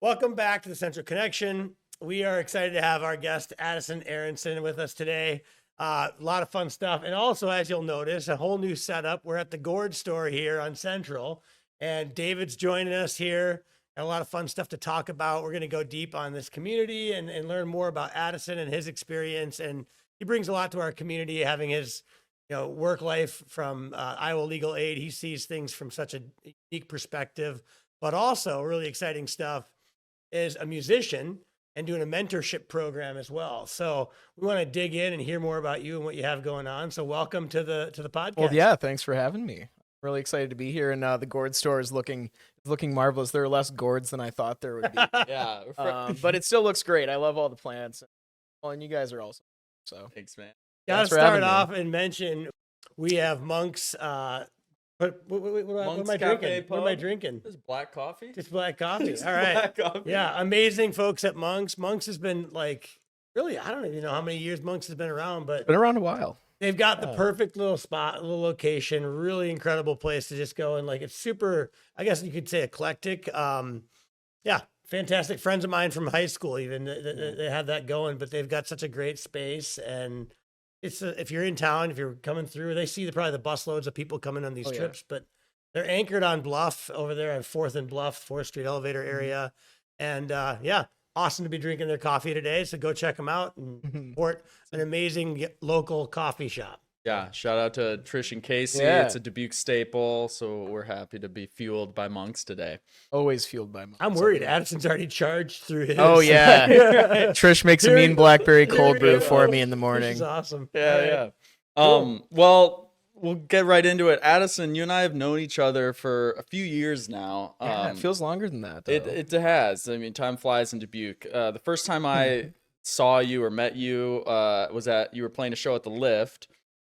Welcome back to the Central Connection. We are excited to have our guest, Addison Aronson, with us today. A lot of fun stuff. And also, as you'll notice, a whole new setup. We're at the Gourd store here on Central, and David's joining us here. And a lot of fun stuff to talk about. We're going to go deep on this community and learn more about Addison and his experience. And he brings a lot to our community, having his work life from Iowa Legal Aid. He sees things from such a unique perspective, but also really exciting stuff is a musician and doing a mentorship program as well. So we want to dig in and hear more about you and what you have going on. So welcome to the podcast. Well, yeah, thanks for having me. I'm really excited to be here, and the gourd store is looking marvelous. There are less gourds than I thought there would be. Yeah, But it still looks great. I love all the plants. Well, and you guys are awesome. So thanks, man. Gotta start off and mention we have Monks. What am I drinking? What am I drinking? This is black coffee. Just black coffee. Just All right. black coffee. Yeah, amazing folks at Monks. Monks has been really, I don't even know how many years Monks has been around, but been around a while. they've got the perfect little spot, little location, really incredible place to just go and it's super, I guess you could say eclectic. Yeah, fantastic. Friends of mine from high school, even they have that going, but they've got such a great space. And it's if you're in town, if you're coming through, they see probably the busloads of people coming on these trips, but they're anchored on Bluff over there on 4th and Bluff, 4th Street elevator area. And yeah, awesome to be drinking their coffee today. So go check them out and support an amazing local coffee shop. Yeah, shout out to Trish and Casey. Yeah. It's a Dubuque staple, so we're happy to be fueled by Monks today. Always fueled by monks. I'm worried. Addison's already charged through his. Oh, yeah. Trish makes a mean blackberry cold brew There we for go. me in the This morning. is awesome. Yeah. Cool. Well, we'll get right into it. Addison, you and I have known each other for a few years now. Yeah, it feels longer than that, though. It has. I mean, time flies in Dubuque. The first time I saw you or met you was you were playing a show at the Lift,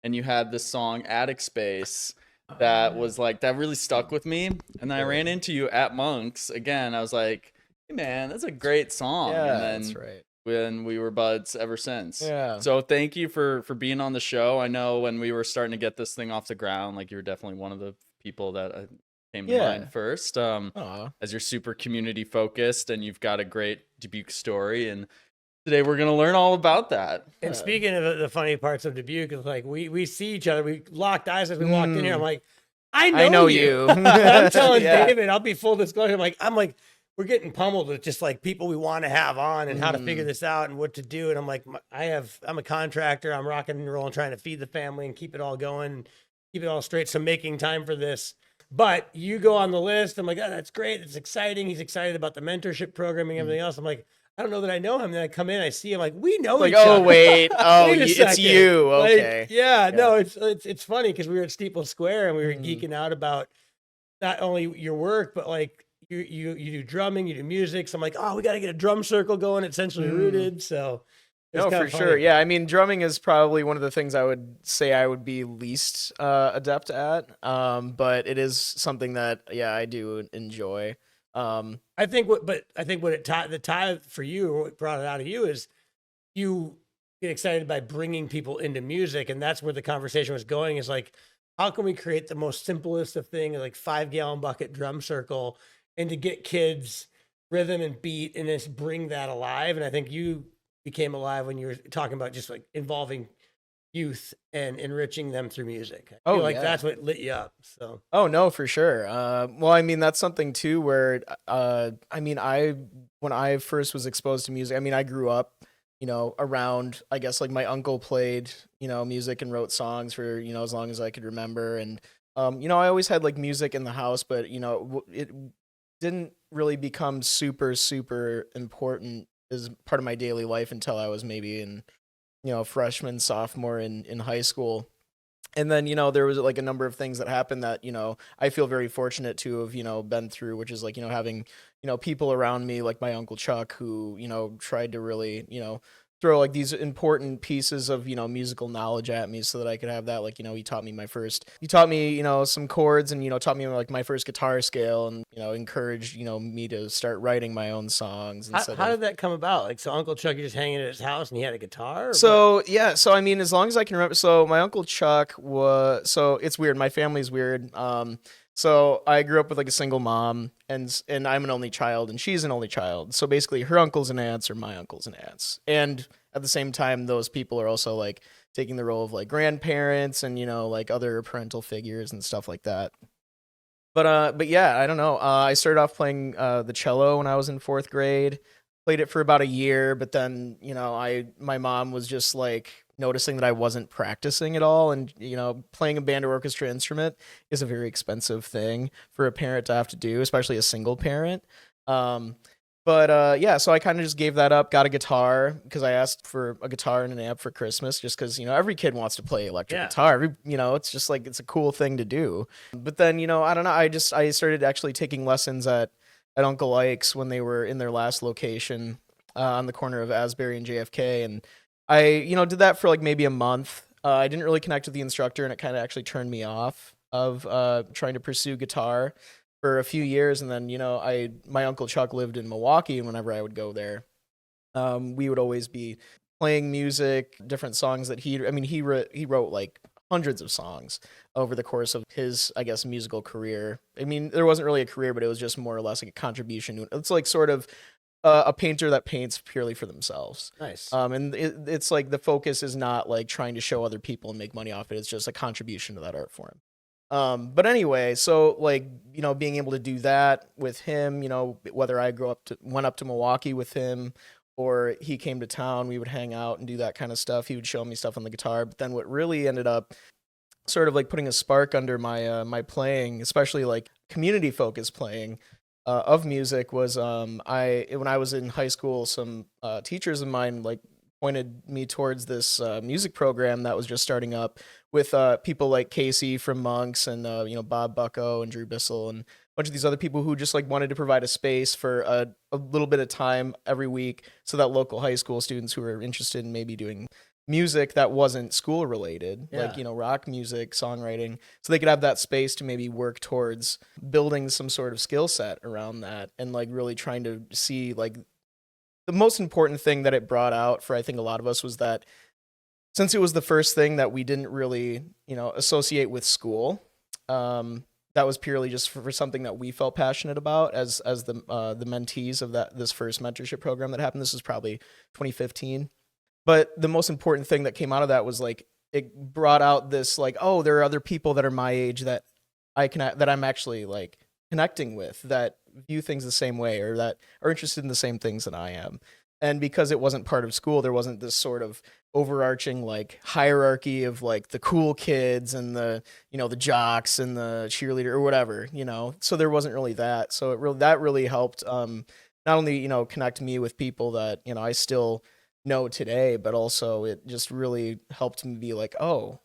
and you had this song Attic Space that was that really stuck with me. And then I ran into you at Monks again. I was like, hey man, that's a great song. Yeah, and then that's right. when we were buds ever since. Yeah. So thank you for being on the show. I know when we were starting to get this thing off the ground, you were definitely one of the people that came to mind first. As you're super community focused and you've got a great Dubuque story, and today we're gonna learn all about that. And speaking of the funny parts of Dubuque, it's we see each other. We locked eyes as we walked in here. I'm like, I know you. I'm telling David, I'll be full disclosure. I'm like, we're getting pummeled with just people we want to have on and how to figure this out and what to do. And I'm like, I'm a contractor. I'm rocking and rolling, trying to feed the family and keep it all going, keep it all straight. So making time for this. But you go on the list. I'm like, oh, that's great. It's exciting. He's excited about the mentorship programming and everything else. I'm like, I don't know that I know him. Then I come in, I see him, we know each other. Oh, wait. Oh, Wait a it's second. you. Okay. Yeah, no, it's funny because we were at Steeple Square and we were geeking out about not only your work, but you do drumming, you do music. So I'm like, oh, we got to get a drum circle going at Centrally Rooted. So it's No, kinda for funny. sure. Yeah, I mean, drumming is probably one of the things I would say I would be least adept at. But it is something that, I do enjoy. I think what the tie for you, or what brought it out of you, is you get excited by bringing people into music, and that's where the conversation was going. Is how can we create the most simplest of things, 5-gallon bucket drum circle, and to get kids rhythm and beat, and just bring that alive. And I think you became alive when you were talking about just involving youth and enriching them through music. I feel that's what lit you up. So Oh no, for sure. Well, I mean, that's something too where when I first was exposed to music, I grew up, around, I guess, my uncle played, music and wrote songs for, as long as I could remember. And I always had music in the house, but it didn't really become super, super important as part of my daily life until I was maybe in, freshman, sophomore in high school. And then, there was a number of things that happened that, I feel very fortunate to have, been through, which is having, people around me like my Uncle Chuck who, tried to really, throw these important pieces of, musical knowledge at me so that I could have that. He taught me, some chords and, taught me my first guitar scale and, encouraged, me to start writing my own songs. how did that come about? So Uncle Chuck, you just hanging at his house and he had a guitar? So as long as I can remember, so my Uncle Chuck it's weird. My family's weird. So I grew up with like a single mom, and I'm an only child, and she's an only child. So basically, her uncles and aunts are my uncles and aunts, and at the same time, those people are also like taking the role of like grandparents and like other parental figures and stuff like that. But yeah, I don't know. I started off playing the cello when I was in 4th grade. Played it for about a year, but then my mom was just like noticing that I wasn't practicing at all, and playing a band or orchestra instrument is a very expensive thing for a parent to have to do, especially a single parent. But yeah, so I kind of just gave that up, got a guitar because I asked for a guitar and an amp for Christmas, just because every kid wants to play electric guitar. It's just like it's a cool thing to do. But then I don't know, I started actually taking lessons at Uncle Ike's when they were in their last location on the corner of Asbury and JFK, and I did that for like maybe a month. I didn't really connect with the instructor, and it kind of actually turned me off of trying to pursue guitar for a few years. And then my Uncle Chuck lived in Milwaukee, and whenever I would go there, we would always be playing music, different songs that he wrote like hundreds of songs over the course of his, I guess, musical career. I mean, there wasn't really a career, but it was just more or less like a contribution. It's like sort of a painter that paints purely for themselves. Nice. And it's like the focus is not like trying to show other people and make money off it. It's just a contribution to that art form. But anyway, so like, being able to do that with him, whether I went up to Milwaukee with him or he came to town, we would hang out and do that kind of stuff. He would show me stuff on the guitar. But then what really ended up sort of like putting a spark under my my playing, especially like community focused playing of music, was when I was in high school, some teachers of mine like pointed me towards this music program that was just starting up with people like Casey from Monks and Bob Bucko and Drew Bissell and bunch of these other people who just like wanted to provide a space for a little bit of time every week so that local high school students who were interested in maybe doing music that wasn't school related, like rock music, songwriting, so they could have that space to maybe work towards building some sort of skill set around that, and like really trying to see like the most important thing that it brought out for I think a lot of us was that since it was the first thing that we didn't really associate with school, that was purely just for something that we felt passionate about as the mentees of this first mentorship program that happened. This was probably 2015. But the most important thing that came out of that was like it brought out this like, oh, there are other people that are my age that I'm actually like connecting with, that view things the same way or that are interested in the same things that I am. And because it wasn't part of school, there wasn't this sort of overarching like hierarchy of like the cool kids and the the jocks and the cheerleader or whatever, so there wasn't really that. So that really helped not only connect me with people that I still know today, but also it just really helped me be like, oh,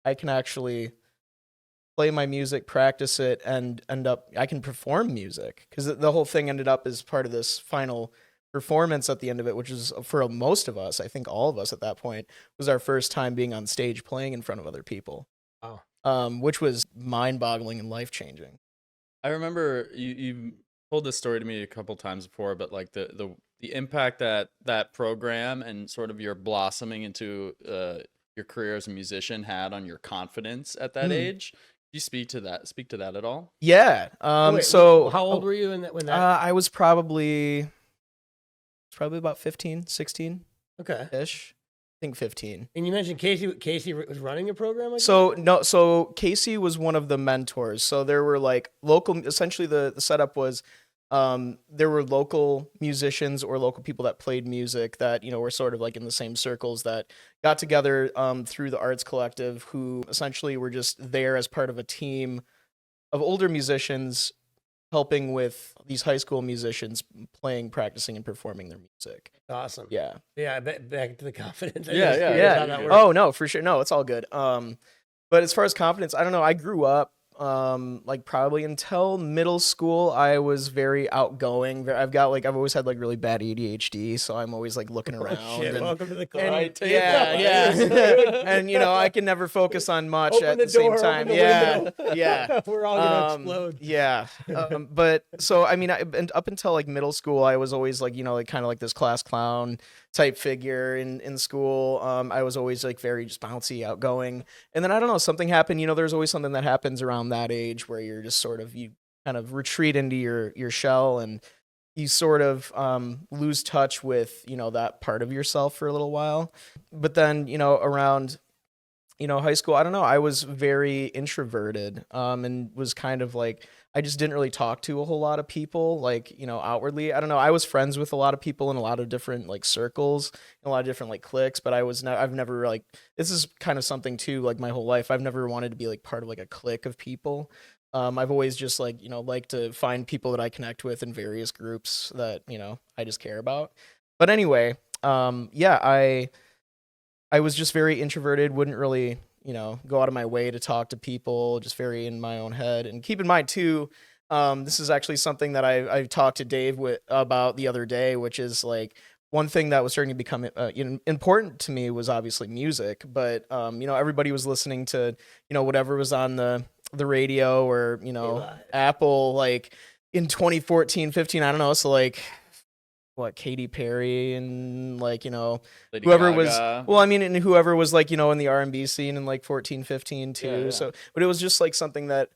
I can actually play my music, practice it, and I can perform music, because the whole thing ended up as part of this final performance at the end of it, which is for most of us, I think all of us at that point, was our first time being on stage playing in front of other people. Wow. Which was mind-boggling and life-changing. I remember you told this story to me a couple times before, but like the impact that program and sort of your blossoming into your career as a musician had on your confidence at that age. Do you speak to that at all? Yeah. Wait, so how old were you when that? I was probably about 15, 16 Okay. ish. I think 15. And you mentioned Casey was running a program like So Casey was one of the mentors. So there were like essentially the setup was there were local musicians or local people that played music that were sort of like in the same circles that got together through the Arts Collective, who essentially were just there as part of a team of older musicians helping with these high school musicians playing, practicing, and performing their music. Awesome. Yeah. Yeah. Back to the confidence. Yeah. How that works. Oh no, for sure. No, it's all good. But as far as confidence, I don't know. I grew up like probably until middle school, I was very outgoing. I've always had like really bad ADHD, so I'm always like looking around. Oh, shit. And, Welcome to the club. and and I can never focus on much Open at the the same door, time. open the Yeah, window. yeah. We're all gonna explode. Yeah. But so I mean, and up until like middle school, I was always like like kind of like this class clown type figure in school. I was always like very just bouncy, outgoing. And then I don't know, something happened. There's always something that happens around around that age where you're just sort of, you kind of retreat into your shell, and you sort of lose touch with, that part of yourself for a little while. But then, around, high school, I don't know, I was very introverted, and was kind of like, I just didn't really talk to a whole lot of people, like, outwardly. I don't know. I was friends with a lot of people in a lot of different like circles, a lot of different like cliques, but I've never like, this is kind of something too, like my whole life, I've never wanted to be like part of like a clique of people. I've always just like, like to find people that I connect with in various groups that, I just care about. But anyway, yeah, I was just very introverted, wouldn't really, go out of my way to talk to people, just very in my own head. And keep in mind too, this is actually something that I talked to Dave about the other day, which is like one thing that was starting to become important to me was obviously music. But, everybody was listening to, whatever was on the radio or, Apple, like in 2014, 15, I don't know. So like, what, Katy Perry and like, Lady whoever Gaga. was, well, I mean, and whoever was like, in the R&B scene in like 14, 15 too. Yeah. So, but it was just like something that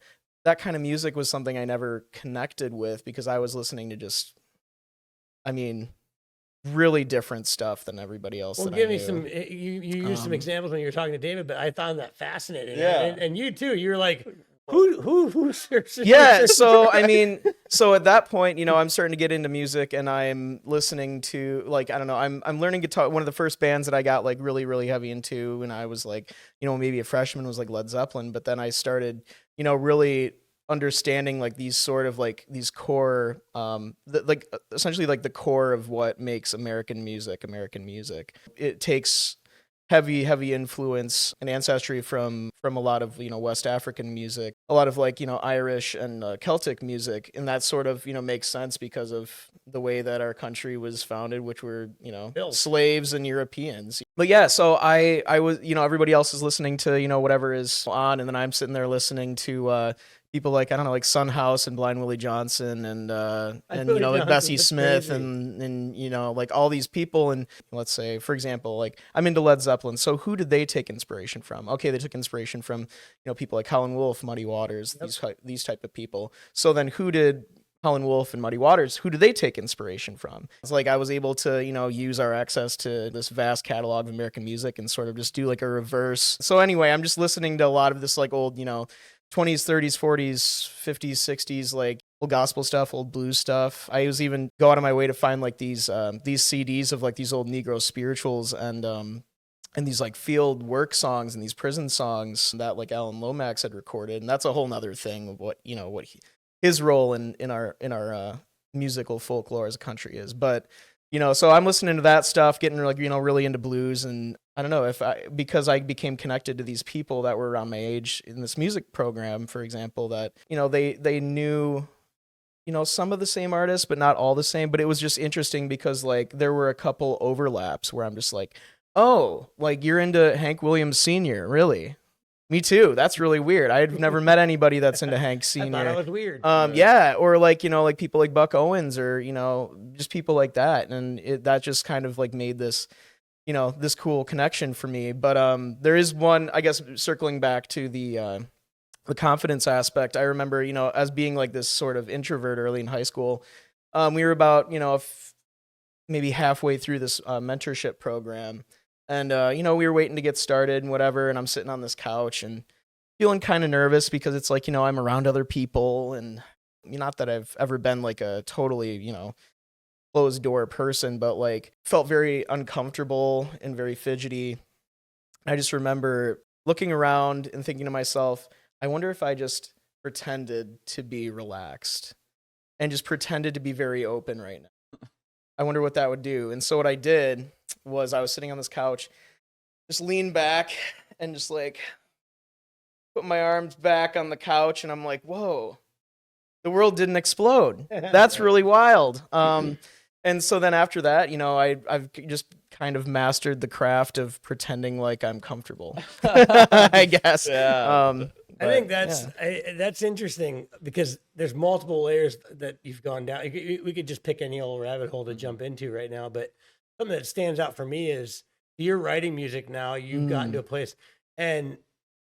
kind of music was something I never connected with because I was listening to just, I mean, really different stuff than everybody else. Well, that give I me knew. some, you used some examples when you were talking to David, but I found that fascinating. Yeah. And you too, you were like, who Yeah, so I mean, so at that point, I'm starting to get into music and I'm listening to like, I don't know, I'm learning guitar. One of the first bands that I got like really, really heavy into when I was like, maybe a freshman was like Led Zeppelin, but then I started, really understanding like these sort of like these core like essentially like the core of what makes American music. It takes heavy influence and ancestry from a lot of West African music, a lot of like Irish and Celtic music, and that sort of makes sense because of the way that our country was founded, which were Built. slaves and Europeans. But yeah, so I was everybody else is listening to whatever is on, and then I'm sitting there listening to people like, I don't know, like Son House and Blind Willie Johnson and Willie like Johnson, Bessie that's Smith crazy. and like all these people. And let's say, for example, like I'm into Led Zeppelin. So who did they take inspiration from? Okay, they took inspiration from people like Howlin' Wolf, Muddy Waters, these type of people. So then who did Howlin' Wolf and Muddy Waters, who do they take inspiration from? It's like I was able to, use our access to this vast catalog of American music and sort of just do like a reverse. So anyway, I'm just listening to a lot of this like old, 20s, 30s, 40s, 50s, 60s, like old gospel stuff, old blues stuff. I was even go out of my way to find like these CDs of like these old Negro spirituals and these like field work songs and these prison songs that like Alan Lomax had recorded. And that's a whole nother thing of what, his role in our musical folklore as a country is. But, so I'm listening to that stuff, getting like, really into blues. And I don't know because I became connected to these people that were around my age in this music program, for example, that, they knew, some of the same artists, but not all the same. But it was just interesting because like there were a couple overlaps where I'm just like, oh, like you're into Hank Williams Sr., really? Me too. That's really weird. I've never met anybody that's into Hank I Sr. thought it was weird. Yeah, or like like people like Buck Owens, or just people like that, and that just kind of like made this, this cool connection for me. But there is one, I guess, circling back to the confidence aspect. I remember, as being like this sort of introvert early in high school, we were about maybe halfway through this mentorship program. And, we were waiting to get started and whatever. And I'm sitting on this couch and feeling kind of nervous because it's like, I'm around other people. And not that I've ever been like a totally, closed door person, but like felt very uncomfortable and very fidgety. I just remember looking around and thinking to myself, I wonder if I just pretended to be relaxed and just pretended to be very open right now. I wonder what that would do. And so what I did was I was sitting on this couch, just leaned back and just like put my arms back on the couch, and I'm like, whoa, the world didn't explode. That's really wild. And so then after that, I've just kind of mastered the craft of pretending like I'm comfortable, I guess. Yeah. I think that's interesting because there's multiple layers that you've gone down. We could just pick any old rabbit hole to jump into right now, but something that stands out for me is you're writing music now. You've gotten to a place, and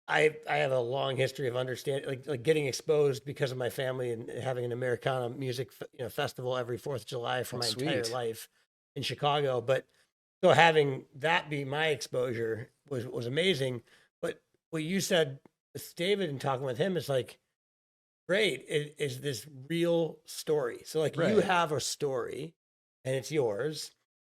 I have a long history of understanding, like getting exposed because of my family and having an Americana music festival every 4th of July for Oh, my entire sweet. life in Chicago. But so having that be my exposure was amazing. But what you said with David and talking with him is like, great. It is this real story. So like you Right. have a story and it's yours,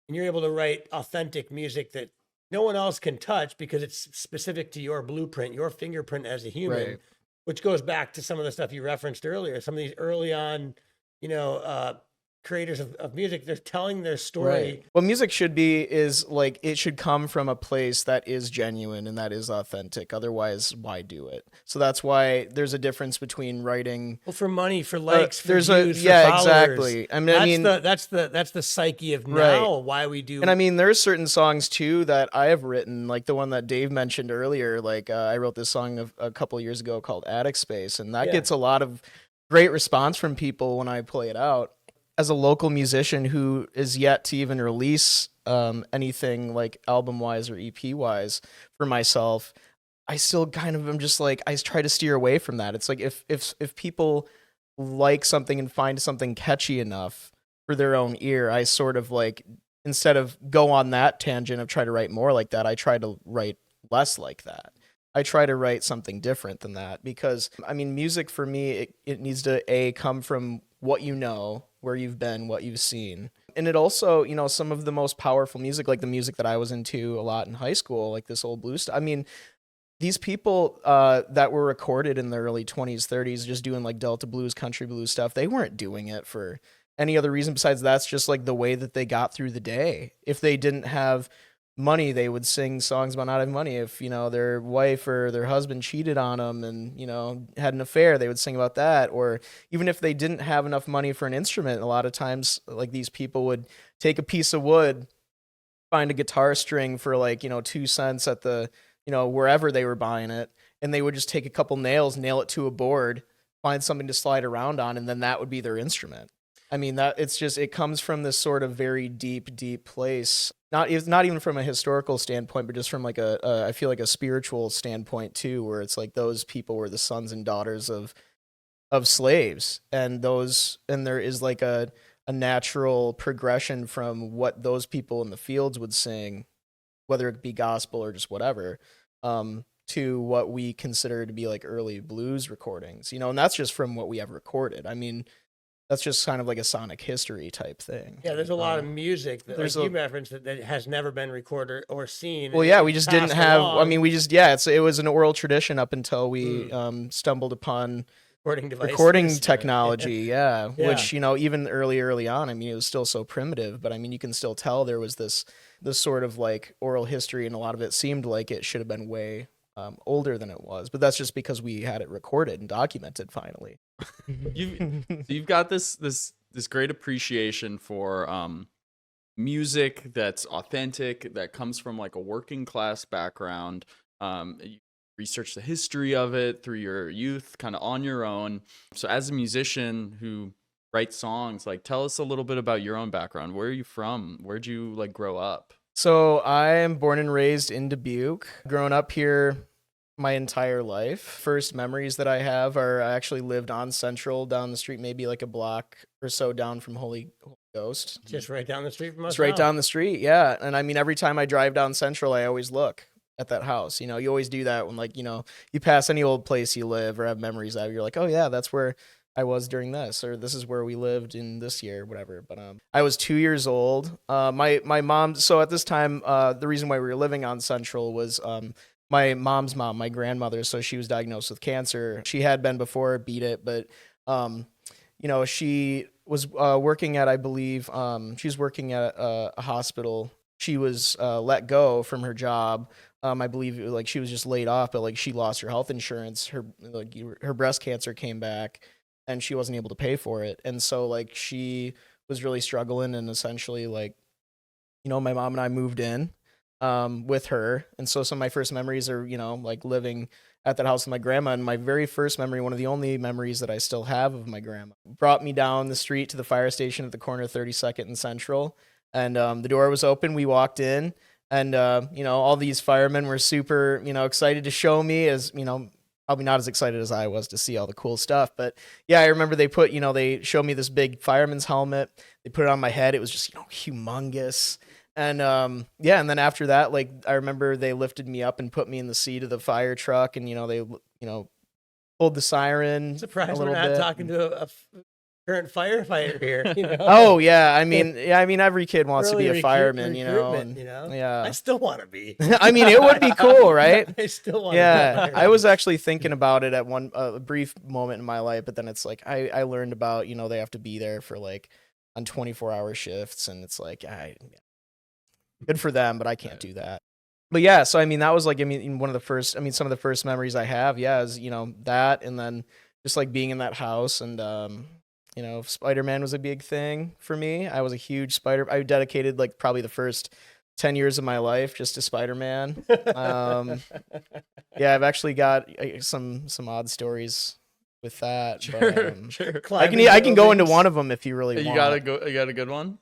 and you're able to write authentic music that no one else can touch because it's specific to your blueprint, your fingerprint as a human, Right. which goes back to some of the stuff you referenced earlier. Some of these early on, you know, creators of music, they're telling their story. Right. What music should be is like it should come from a place that is genuine and that is authentic. Otherwise, why do it? So that's why there's a difference between writing. Well, for money, for likes, for there's views, yeah, for followers. exactly. I mean, That's the psyche of now. Why we do. and I mean, there's certain songs too that I have written, like the one that Dave mentioned earlier. Like I wrote this song a couple of years ago called "Attic Space," and that Yeah. gets a lot of great response from people when I play it out. As a local musician who is yet to even release anything like album wise or EP wise for myself, I still kind of am just like I try to steer away from that. It's like if people like something and find something catchy enough for their own ear, I sort of like instead of go on that tangent of try to write more like that, I try to write less like that. I try to write something different than that because I mean music for me it needs to come from what you know, where you've been, what you've seen. And it also, you know, some of the most powerful music, like the music that I was into a lot in high school, like this old blues stuff. I mean, these people that were recorded in the early 20s, 30s, just doing like Delta blues, country blues stuff, they weren't doing it for any other reason besides that's just like the way that they got through the day. If they didn't have money, they would sing songs about not having money. If, you know, their wife or their husband cheated on them and, you know, had an affair, they would sing about that. Or even if they didn't have enough money for an instrument, a lot of times like these people would take a piece of wood, find a guitar string for like, you know, 2 cents at the, you know, wherever they were buying it, and they would just take a couple nails, nail it to a board, find something to slide around on, and then that would be their instrument. I mean, that it's just it comes from this sort of very deep place. Not even from a historical standpoint, but just from like I feel like a spiritual standpoint too, where it's like those people were the sons and daughters of slaves, and there is like a natural progression from what those people in the fields would sing, whether it be gospel or just whatever, to what we consider to be like early blues recordings, you know, and that's just from what we have recorded. I mean, that's just kind of like a sonic history type thing. Yeah, there's a lot of music that there's like you referenced that has never been recorded or seen. Well, and yeah, we just didn't passed have. I along. mean, we just it was an oral tradition up until we stumbled upon recording devices. recording technology. Yeah, Yeah. which, you know, even early on, I mean, it was still so primitive, but I mean, you can still tell there was this sort of like oral history, and a lot of it seemed like it should have been way older than it was. But that's just because we had it recorded and documented finally. You've got this great appreciation for music that's authentic, that comes from like a working class background. You research the history of it through your youth, kind of on your own. So as a musician who writes songs, like tell us a little bit about your own background. Where are you from? Where'd you like grow up? So I am born and raised in Dubuque. Grown up here my entire life. First memories that I have are I actually lived on Central down the street, maybe like a block or so down from Holy Ghost. Just right down the street from us. It's right now. down the street, yeah. And I mean, every time I drive down Central, I always look at that house. You know, you always do that when, like, you know, you pass any old place you live or have memories of. You're like, oh yeah, that's where I was during this, or this is where we lived in this year, whatever. But I was 2 years old. My mom. So at this time, the reason why we were living on Central was my mom's mom, my grandmother. So she was diagnosed with cancer. She had been before, beat it, but you know, she was working at, I believe, she was working at a hospital. She was let go from her job. I believe like she was just laid off, but like she lost her health insurance. Her breast cancer came back, and she wasn't able to pay for it. And so like she was really struggling, and essentially like, you know, my mom and I moved in with her. And so some of my first memories are, you know, like living at that house with my grandma. And my very first memory, one of the only memories that I still have of my grandma, brought me down the street to the fire station at the corner of 32nd and Central. And the door was open. We walked in, And, all these firemen were super, excited to show me, as, probably not as excited as I was to see all the cool stuff. But yeah, I remember they showed me this big fireman's helmet. They put it on my head. It was just, humongous. And, and then after that, like, I remember they lifted me up and put me in the seat of the fire truck, and, they, pulled the siren a Surprised we're little not bit. talking to a current firefighter here. Oh yeah, I mean, every kid wants to be Early a fireman, recruitment, Yeah. I still want to be. I mean, it would be cool, right? I still want to Yeah, be. I was actually thinking about it at a brief moment in my life, but then it's like I learned about, they have to be there for like on 24-hour shifts, and it's like good for them, but I can't do that. But yeah, so I mean, that was like, one of the first, some of the first memories I have, is, that, and then just like being in that house, and Spider-Man was a big thing for me. I was a huge I dedicated like probably the first 10 years of my life just to Spider-Man. Yeah, I've actually got some odd stories with that. Sure, but, sure. I can go into one of them if you really You want. You got a good one?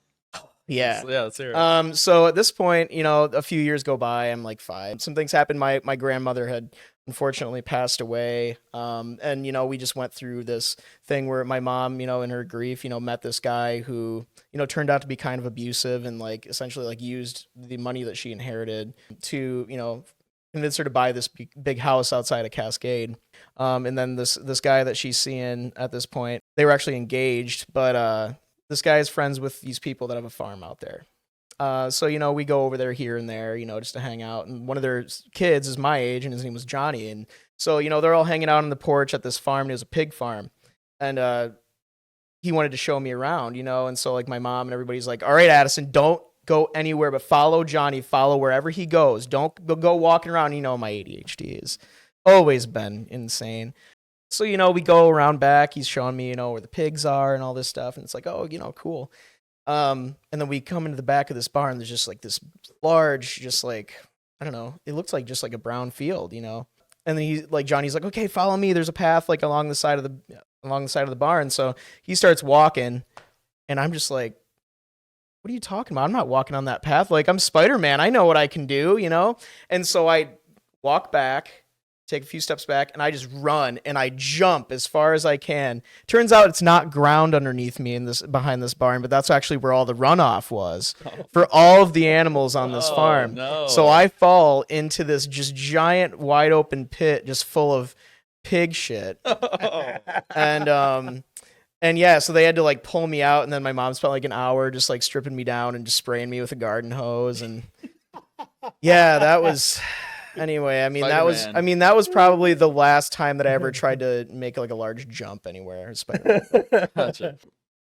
Yeah. Yeah, let's hear it. So at this point, a few years go by. I'm like 5. Some things happened. My grandmother had unfortunately passed away. And we just went through this thing where my mom, in her grief, met this guy who, turned out to be kind of abusive, and like essentially like used the money that she inherited to, convince her to buy this big house outside of Cascade. And then this guy that she's seeing at this point, they were actually engaged, but this guy is friends with these people that have a farm out there. So, we go over there here and there, just to hang out. And one of their kids is my age, and his name was Johnny. And so, they're all hanging out on the porch at this farm. And it was a pig farm. And he wanted to show me around, And so, like, my mom and everybody's like, all right, Addison, don't go anywhere, but follow Johnny. Follow wherever he goes. Don't go walking around. My ADHD has always been insane. So, we go around back. He's showing me, where the pigs are and all this stuff. And it's like, oh, cool. And then we come into the back of this barn. There's just like this large, just like, I don't know. It looks like just like a brown field, And then Johnny's like, okay, follow me. There's a path like along the side of the barn. So he starts walking, and I'm just like, what are you talking about? I'm not walking on that path. Like, I'm Spider-Man. I know what I can do, And so I walk back, take a few steps back, and I just run and I jump as far as I can. Turns out it's not ground underneath me behind this barn, but that's actually where all the runoff was for all of the animals on this farm. No. So I fall into this just giant wide open pit just full of pig shit. And yeah, so they had to like pull me out, and then my mom spent like an hour just like stripping me down and just spraying me with a garden hose. And yeah, that was anyway. Spider-Man. that was probably the last time that I ever tried to make like a large jump anywhere. Spider-Man. Gotcha.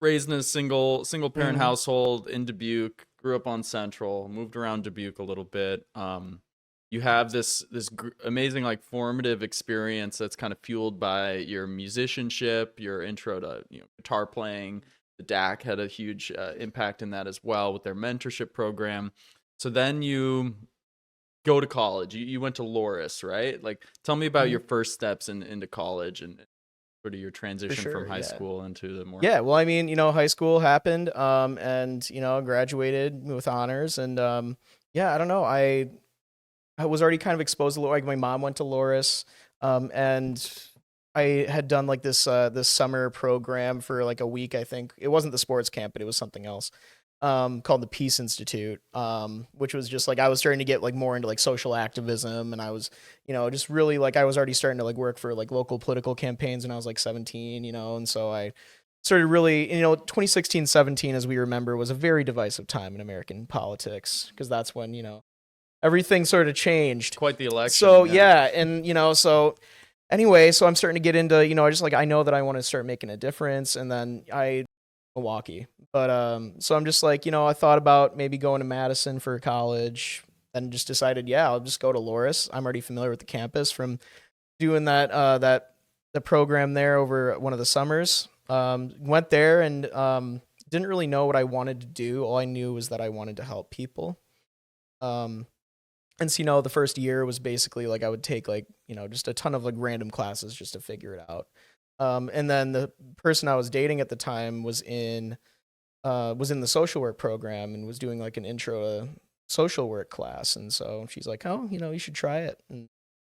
Raised in a single parent Mhm. household in Dubuque, grew up on Central, moved around Dubuque a little bit. You have this amazing like formative experience that's kind of fueled by your musicianship, your intro to guitar playing. The DAC had a huge impact in that as well with their mentorship program. So then you go to college. You went to Loris, right? Like, tell me about your first steps into college and sort of your transition sure, from high yeah. school into the more. Yeah, well, high school happened, and graduated with honors, and I don't know, I was already kind of exposed to like my mom went to Loris, and I had done like this summer program for like a week. I think it wasn't the sports camp, but it was something else, called the Peace Institute, which was just like I was starting to get like more into like social activism, and I was just really like I was already starting to like work for like local political campaigns when I was like 17, and so I started really 2016, 17, as we remember, was a very divisive time in American politics, because that's when everything sort of changed. Quite the election. So yeah, and so anyway, so I'm starting to get into I know that I want to start making a difference, and then Milwaukee, but so I'm just like I thought about maybe going to Madison for college, and just decided I'll just go to Loris. I'm already familiar with the campus from doing the program there over one of the summers. Went there and didn't really know what I wanted to do. All I knew was that I wanted to help people. And so, the first year was basically like I would take like, just a ton of like random classes just to figure it out. And then the person I was dating at the time was in the social work program and was doing like an intro to social work class. And so she's like, oh, you should try it. And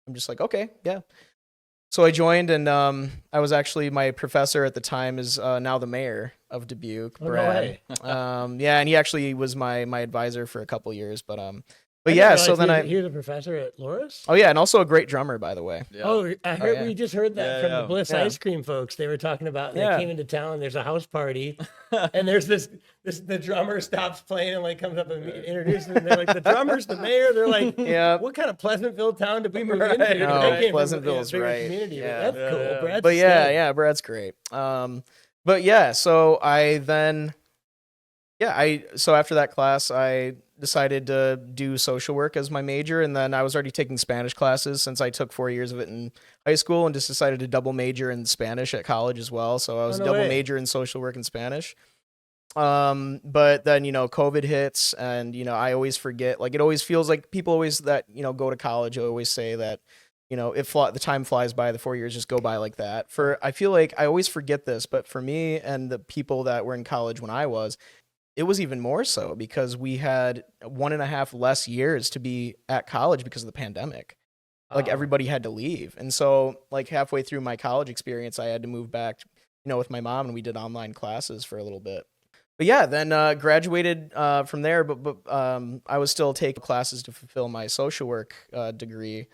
I'm just like, okay, yeah. So I joined, and I was actually, my professor at the time is now the mayor of Dubuque, Oh, no Brad. way. Yeah, and he actually was my advisor for a couple years, but I yeah. didn't So realize then he was a professor at Loris. oh yeah, and also a great drummer, by the way. Yeah. Oh, I heard yeah. we just heard that Yeah, from yeah. the Bliss Yeah. Ice Cream folks. They were talking about they Yeah. came into town. There's a house party, and there's this the drummer stops playing and like comes up and introduces them. They're like, the drummer's the mayor. They're like, Yeah. what kind of Pleasantville town did we move Right. into? No, They came from Pleasantville's a bigger right. community. Yeah. That's Yeah, cool. yeah. Brad's But yeah, stoked. yeah, Brad's great. But yeah, so so after that class, I decided to do social work as my major, and then I was already taking Spanish classes since I took 4 years of it in high school, and just decided to double major in Spanish at college as well. So I was no double way. major in social work and Spanish. But then, COVID hits, and, I always forget, like, it always feels like people always that, go to college always say that, the time flies by, the 4 years just go by like that. I feel like I always forget this, but for me and the people that were in college when I was, it was even more so because we had 1.5 less years to be at college because of the pandemic. Like Wow. everybody had to leave. And so like halfway through my college experience, I had to move back, with my mom, and we did online classes for a little bit. But yeah, then graduated from there, but I was still taking classes to fulfill my social work degree.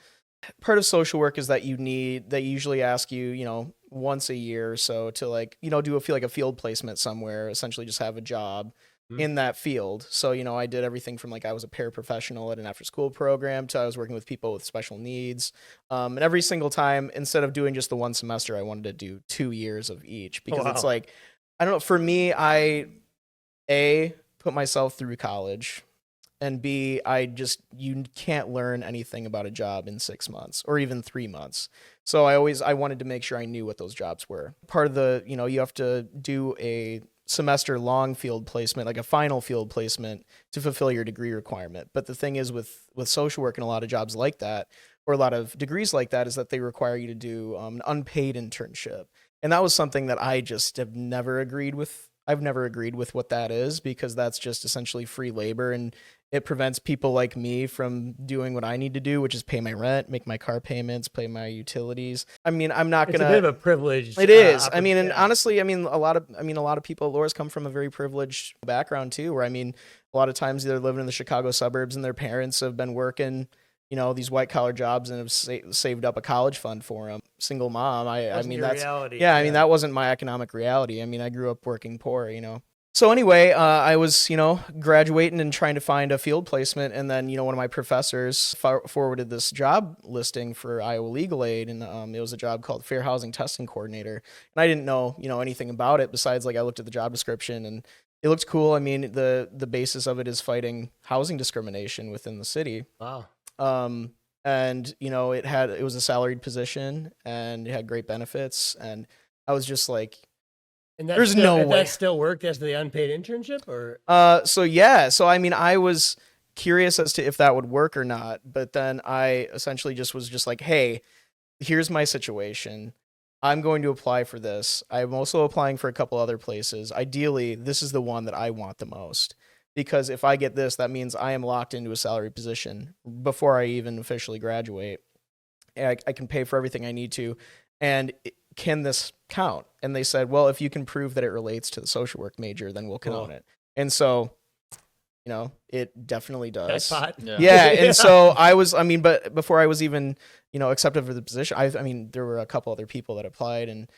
Part of social work is that they usually ask you, once a year or so to like, do a field placement somewhere, essentially just have a job in that field. So, I did everything from like I was a paraprofessional at an after school program to I was working with people with special needs. And every single time, instead of doing just the one semester, I wanted to do 2 years of each because it's Wow. like, I don't know, for me, I put myself through college, and B, you can't learn anything about a job in 6 months or even 3 months. So I wanted to make sure I knew what those jobs were. Part of the, you have to do a semester long field placement, like a final field placement to fulfill your degree requirement. But the thing is with social work and a lot of jobs like that, or a lot of degrees like that, is that they require you to do an unpaid internship. And that was something that I just have never agreed with. I've never agreed with what that is, because that's just essentially free labor, and it prevents people like me from doing what I need to do, which is pay my rent, make my car payments, pay my utilities. I mean, I'm not It's gonna. a bit of a privilege. It is. I mean, and yeah. honestly, a lot of people at Loras come from a very privileged background too, where a lot of times they're living in the Chicago suburbs and their parents have been working, these white collar jobs and have saved up a college fund for them. Single mom. Wasn't your That's reality. yeah. I mean, that wasn't my economic reality. I mean, I grew up working poor, So anyway, I was, graduating and trying to find a field placement, and then, one of my professors forwarded this job listing for Iowa Legal Aid, and it was a job called Fair Housing Testing Coordinator, and I didn't know, anything about it besides like I looked at the job description and it looked cool. I mean, the basis of it is fighting housing discrimination within the city. Wow. And it was a salaried position and it had great benefits, and I was just like, And There's no way. That still worked as the unpaid internship, or so yeah. So I mean, I was curious as to if that would work or not, but then I essentially was just like, hey, here's my situation. I'm going to apply for this. I'm also applying for a couple other places. Ideally, this is the one that I want the most, because if I get this, that means I am locked into a salary position before I even officially graduate. And I can pay for everything I need to. And can this count? And they said, well, if you can prove that it relates to the social work major, then we'll count it. And so, it definitely does. jackpot. Yeah. And so but before I was even, accepted for the position, there were a couple other people that applied, and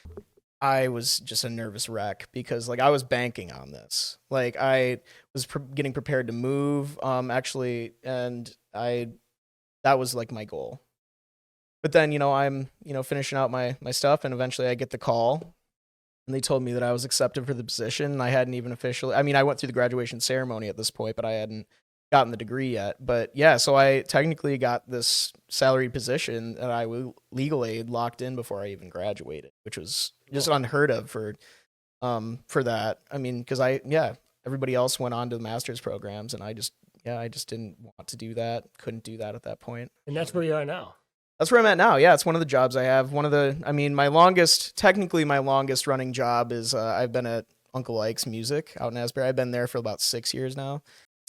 I was just a nervous wreck because like I was banking on this. Like I was getting prepared to move, actually. And that was like my goal. But then, I'm, finishing out my stuff, and eventually I get the call, and they told me that I was accepted for the position. I hadn't even officially, I went through the graduation ceremony at this point, but I hadn't gotten the degree yet. But yeah, so I technically got this salaried position that I was legal aid locked in before I even graduated, which was just unheard of for that. Because everybody else went on to the master's programs, and I just didn't want to do that. Couldn't do that at that point. And that's where you are now. That's where I'm at now. Yeah, it's one of the jobs I have. My longest running job is I've been at Uncle Ike's Music out in Asbury. I've been there for about 6 years now.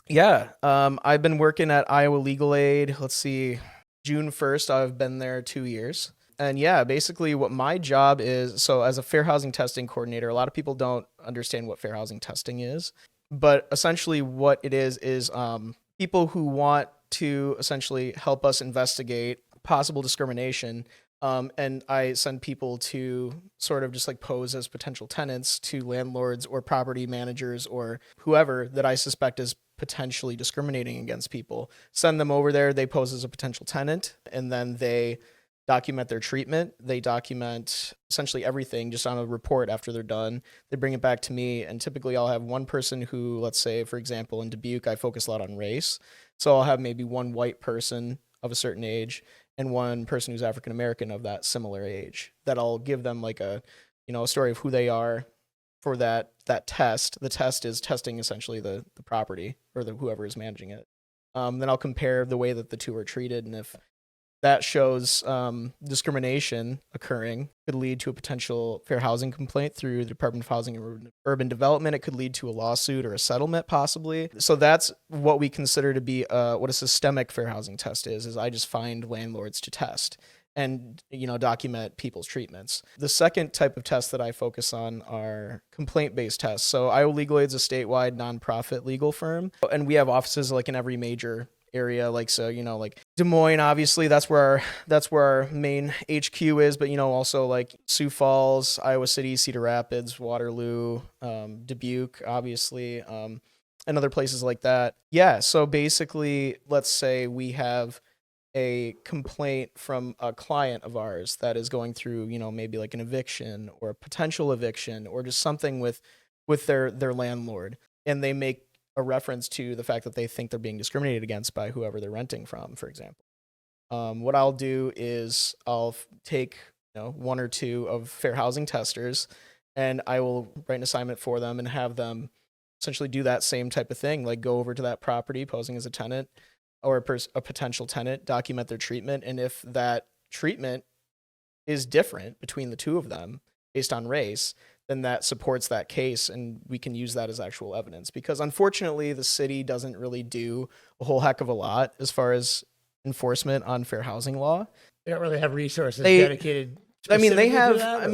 Yeah. I've been working at Iowa Legal Aid. Let's see, June 1st, I've been there 2 years. And yeah, basically what my job is, so as a fair housing testing coordinator, a lot of people don't understand what fair housing testing is. But essentially what it is people who want to essentially help us investigate possible discrimination. And I send people to sort of just like pose as potential tenants to landlords or property managers or whoever that I suspect is potentially discriminating against people. Send them over there, they pose as a potential tenant, and then they document their treatment. They document essentially everything just on a report after they're done. They bring it back to me, and typically I'll have one person who, let's say, for example, in Dubuque, I focus a lot on race. So I'll have maybe one white person of a certain age and one person who's African American of that similar age, that I'll give them like a, a story of who they are for that test. The test is testing essentially the property or whoever is managing it. Then I'll compare the way that the two are treated, and if that shows discrimination occurring, could lead to a potential fair housing complaint through the Department of Housing and Urban Development. It could lead to a lawsuit or a settlement possibly. So that's what we consider to be what a systemic fair housing test is I just find landlords to test and document people's treatments. The second type of test that I focus on are complaint-based tests. So Iowa Legal Aid is a statewide nonprofit legal firm, and we have offices like in every major area, like like Des Moines, obviously that's where our main HQ is, but also like Sioux Falls, Iowa City, Cedar Rapids, Waterloo, Dubuque, obviously, and other places like that. Yeah, so basically, let's say we have a complaint from a client of ours that is going through, maybe like an eviction or a potential eviction or just something with their landlord, and they make a reference to the fact that they think they're being discriminated against by whoever they're renting from, for example. What I'll do is I'll take one or two of fair housing testers, and I will write an assignment for them and have them essentially do that same type of thing, like go over to that property posing as a tenant or a potential tenant, document their treatment, and if that treatment is different between the two of them based on race, then that supports that case, and we can use that as actual evidence. Because unfortunately, the city doesn't really do a whole heck of a lot as far as enforcement on fair housing law. They don't really have resources dedicated. I mean, they have. That,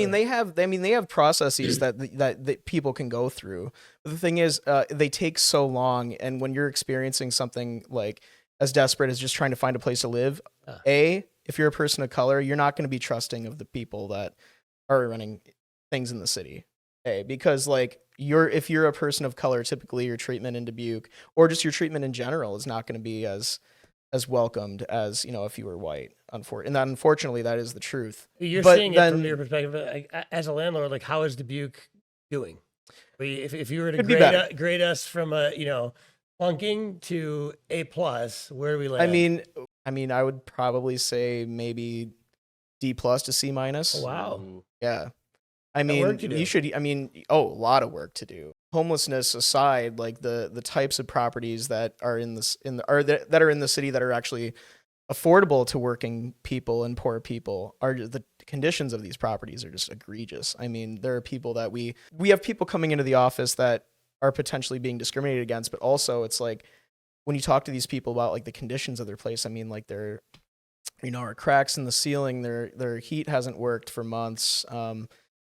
they have processes that people can go through. But the thing is, they take so long, and when you're experiencing something like as desperate as just trying to find a place to live, if you're a person of color, you're not going to be trusting of the people that are running things in the city. Because like if you're a person of color, typically your treatment in Dubuque or just your treatment in general is not going to be as welcomed as if you were white. And that, unfortunately, that is the truth. You're seeing it from your perspective, like, as a landlord. Like, how is Dubuque doing? If you were to grade us from a flunking to A+, where do we land? I mean, I would probably say maybe D+ to C-. Oh, wow. Yeah. I mean, you should. I mean, a lot of work to do. Homelessness aside, like the types of properties that are that are in the city that are actually affordable to working people and poor people, are the conditions of these properties are just egregious. I mean, there are people that we have people coming into the office that are potentially being discriminated against, but also it's like when you talk to these people about like the conditions of their place, I mean, like there are cracks in the ceiling, their heat hasn't worked for months.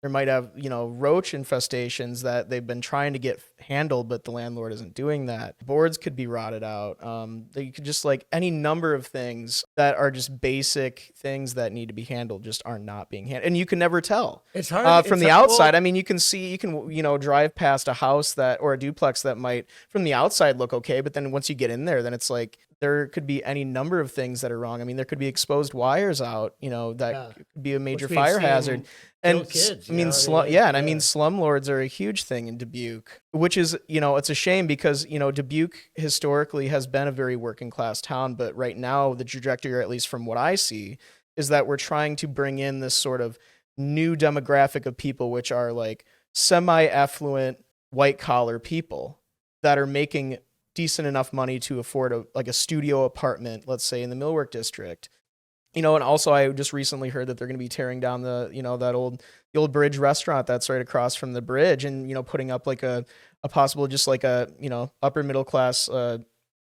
There might have, roach infestations that they've been trying to get handled, but the landlord isn't doing that. Boards could be rotted out. They could just like any number of things that are just basic things that need to be handled just are not being handled. And you can never tell. It's hard from the outside. I mean, you can drive past a house or a duplex that might from the outside look okay, but then once you get in there, then it's like there could be any number of things that are wrong. I mean, there could be exposed wires out, that could be a major fire hazard. And kids, I mean, slumlords are a huge thing in Dubuque, which is, it's a shame because, Dubuque historically has been a very working class town. But right now, the trajectory, at least from what I see, is that we're trying to bring in this sort of new demographic of people, which are like semi-affluent white collar people that are making decent enough money to afford a studio apartment, let's say in the Millwork district. And also I just recently heard that they're going to be tearing down the the old Bridge restaurant that's right across from the bridge, and, you know, putting up like a possible, just like a, you know, upper middle class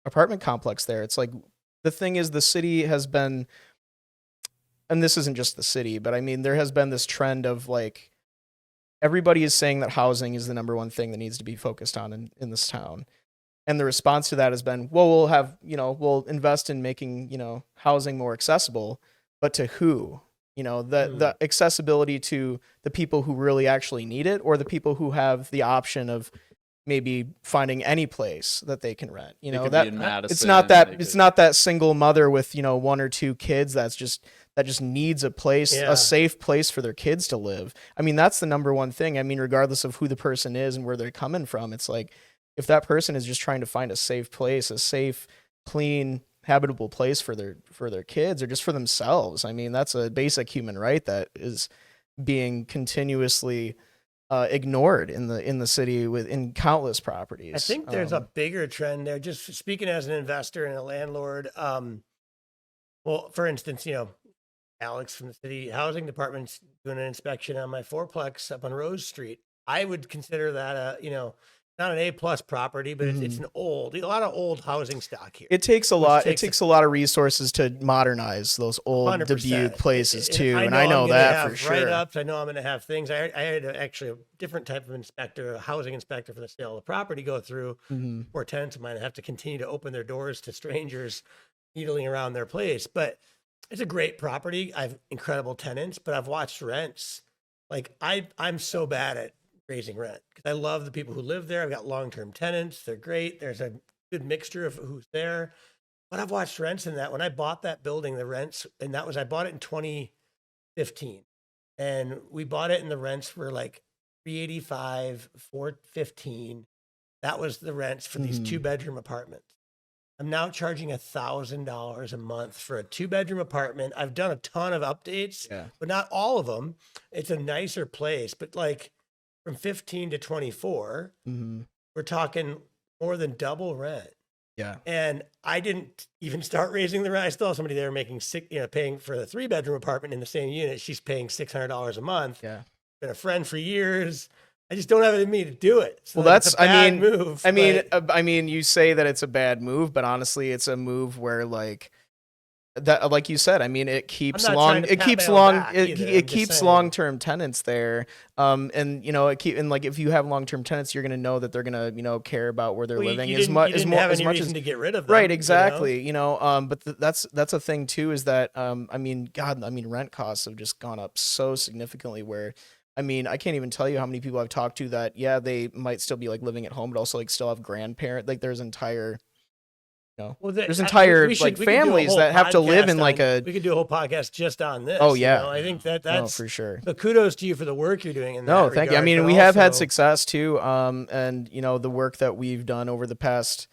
apartment complex there. It's like, the thing is, the city has been, and this isn't just the city, but I mean, there has been this trend of like, everybody is saying that housing is the number one thing that needs to be focused on in this town. And the response to that has been, well, we'll have, you know, we'll invest in making, you know, housing more accessible, but to who? You know, the accessibility to the people who really actually need it, or the people who have the option of maybe finding any place that they can rent. You know, that it's not that single mother with, you know, 1 or 2 kids that just needs a place, a safe place for their kids to live. I mean, that's the number one thing. I mean, regardless of who the person is and where they're coming from, it's like, if that person is just trying to find a safe place, a safe, clean, habitable place for their kids or just for themselves, I mean, that's a basic human right that is being continuously ignored in the city in countless properties. I think there's a bigger trend there. Just speaking as an investor and a landlord, well, for instance, you know, Alex from the city housing department's doing an inspection on my fourplex up on Rose Street. I would consider that a, you know, not an A+ property, but it's a lot of old housing stock here. It takes a lot. It takes a lot of resources to modernize those old 100%. Dubuque places too, and I know that for sure. write-ups. I know I'm going to have things. I had actually a different type of inspector, a housing inspector for the sale of the property, go through where tenants of mine have to continue to open their doors to strangers needling around their place. But it's a great property. I have incredible tenants, but I've watched rents. Like I'm so bad at raising rent because I love the people who live there. I've got long-term tenants. They're great. There's a good mixture of who's there, but I've watched rents in that. When I bought that building, the rents, and I bought it in 2015, and we bought it and the rents were like $385, $415. That was the rents for these 2-bedroom apartments. I'm now charging $1,000 a month for a 2-bedroom apartment. I've done a ton of updates, but not all of them. It's a nicer place, but like, from 15 to 24, we're talking more than double rent. Yeah. And I didn't even start raising the rent. I still have somebody there paying for the 3-bedroom apartment in the same unit. She's paying $600 a month. Yeah. Been a friend for years. I just don't have it in me to do it. So well, that's, it's a bad move. I mean, you say that it's a bad move, but honestly, it's a move where like you said, I mean, it keeps long-term tenants there. And you know, like, if you have long-term tenants, you're going to know that they're going to, you know, care about where they're living as much as to get rid of them. Right. Exactly. You know, but that's a thing too, is that, I mean, rent costs have just gone up so significantly where, I mean, I can't even tell you how many people I've talked to that, they might still be like living at home, but also like still have grandparent, like there's entire, there's entire families that have to live in like we could do a whole podcast just on this. Oh yeah. I think that's for sure. But kudos to you for the work you're doing in that No, thank you. I mean, we have had success too. And you know, the work that we've done over the past,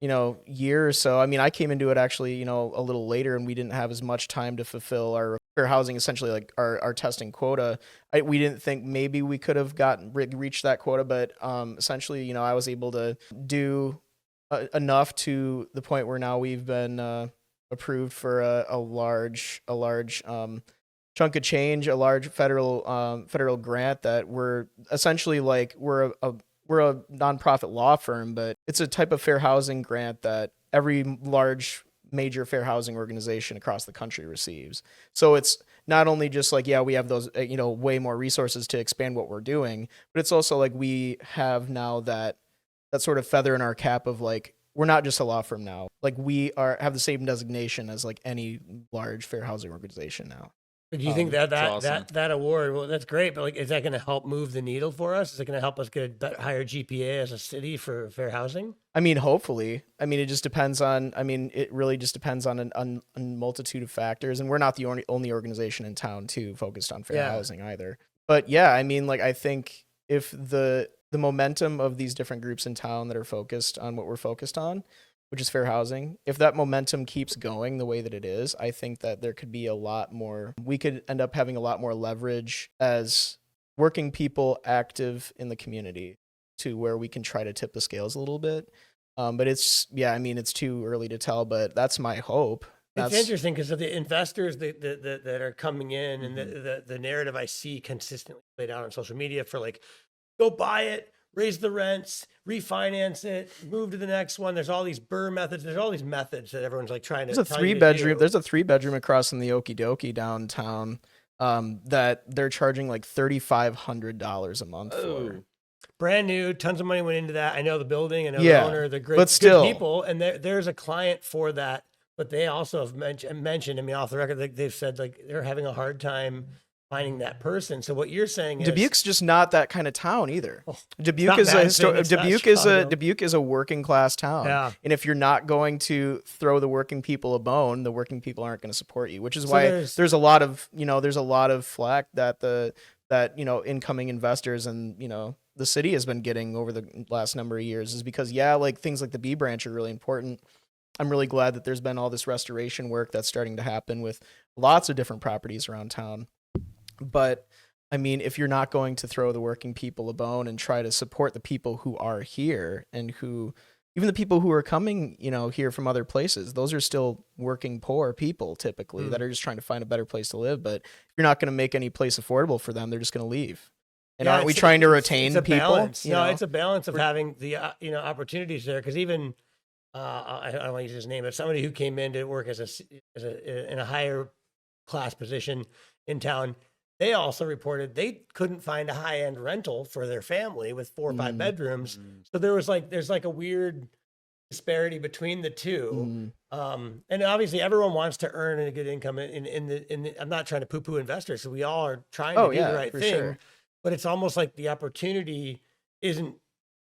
year or so. I mean, I came into it actually, a little later, and we didn't have as much time to fulfill our fair housing, essentially like our testing quota. We didn't think maybe we could have reached that quota, but essentially, I was able to do enough to the point where now we've been approved for a large chunk of change, a large federal grant that we're essentially like we're a nonprofit law firm, but it's a type of fair housing grant that every large major fair housing organization across the country receives. So it's not only just like, we have those, way more resources to expand what we're doing, but it's also like we have now that sort of feather in our cap of like, we're not just a law firm now. Like we have the same designation as like any large fair housing organization now. Do you think that awesome. that award, well, that's great, but like, is that going to help move the needle for us? Is it going to help us get a higher GPA as a city for fair housing? I mean, hopefully. I mean, it just depends on, it really just depends on a multitude of factors. And we're not the only organization in town too focused on fair housing either. But yeah, I mean, like, I think if the momentum of these different groups in town that are focused on what we're focused on, which is fair housing, if that momentum keeps going the way that it is, I think that there could be a lot more, we could end up having a lot more leverage as working people active in the community to where we can try to tip the scales a little bit. But it's too early to tell, but that's my hope. It's That's interesting because of the investors that are coming in, and the narrative I see consistently played out on social media for like, go buy it, raise the rents, refinance it, move to the next one. There's all these BRRRR methods. There's all these methods that everyone's like trying to. there's a tell you to 3-bedroom. do. There's a 3-bedroom across in the Okie Dokie downtown that they're charging like $3,500 a month for. Brand new, tons of money went into that. I know the building, I know Yeah, the owner, they're great, but still. good people, and there's a client for that. But they also have mentioned, I mean, off the record, they've said like they're having a hard time finding that person. So what you're saying is Dubuque's just not that kind of town either. Oh, Dubuque not is a Madison, it's not Chicago. Dubuque is a working class town. Yeah. And if you're not going to throw the working people a bone, the working people aren't going to support you, which is So why there's there's a lot of flack that incoming investors and, the city has been getting over the last number of years, is because like things like the B branch are really important. I'm really glad that there's been all this restoration work that's starting to happen with lots of different properties around town. But I mean, if you're not going to throw the working people a bone and try to support the people who are here, and who, even the people who are coming, here from other places, those are still working poor people typically that are just trying to find a better place to live. But if you're not going to make any place affordable for them, they're just going to leave. And aren't we trying to retain it's a people? balance. No, it's a balance of having the opportunities there, because even I don't want to use his name, but somebody who came in to work in a higher class position in town, they also reported they couldn't find a high end rental for their family with 4 or 5 bedrooms. So there's like a weird disparity between the two. And obviously everyone wants to earn a good income I'm not trying to poo poo investors. So we all are trying to do the right thing. Sure. But it's almost like the opportunity isn't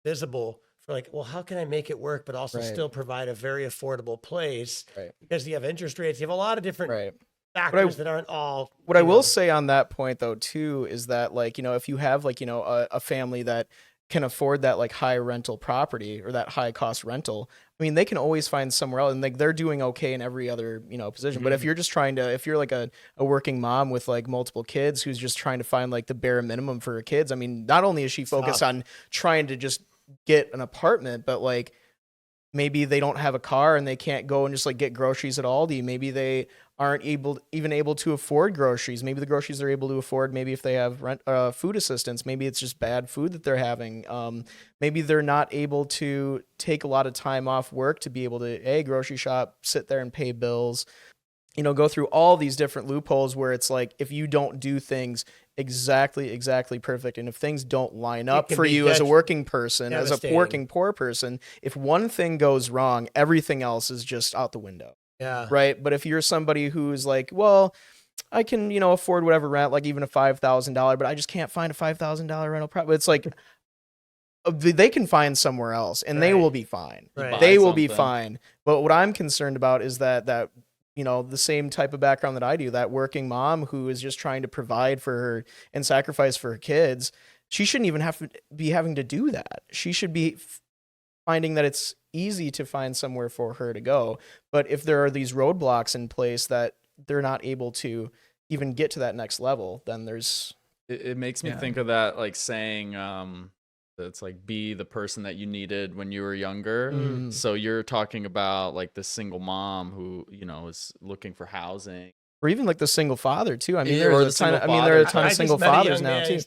visible for like, well, how can I make it work, but also still provide a very affordable place? Right. Because you have interest rates, you have a lot of different factors that aren't all. What I will say on that point though, too, is that like, if you have like, a family that can afford that like high rental property or that high cost rental, I mean, they can always find somewhere else, and like they're doing okay in every other, position. But if you're just if you're like a working mom with like multiple kids who's just trying to find like the bare minimum for her kids, I mean, not only is she focused on trying to just get an apartment, but like maybe they don't have a car and they can't go and just like get groceries at Aldi. Maybe they aren't able to afford groceries. Maybe the groceries they're able to afford, maybe if they have food assistance, maybe it's just bad food that they're having. Maybe they're not able to take a lot of time off work to be able to grocery shop, sit there and pay bills, go through all these different loopholes where it's like, if you don't do things exactly perfect, and if things don't line up for you as a working person, as a working poor person, if one thing goes wrong, everything else is just out the window. Yeah. Right. But if you're somebody who's like, well, I can, afford whatever rent, like even a $5,000, but I just can't find a $5,000 rental property. It's like they can find somewhere else and they will be fine. Right. They will be fine. But what I'm concerned about is that the same type of background that I do, that working mom who is just trying to provide for her and sacrifice for her kids, she shouldn't even have to be having to do that. She should be finding that it's easy to find somewhere for her to go. But if there are these roadblocks in place that they're not able to even get to that next level, then there's... It makes me think of that, like saying, it's like, be the person that you needed when you were younger. So you're talking about like this single mom who, is looking for housing. Or even like the single father too. I mean, Or there are a ton of single fathers now too. He's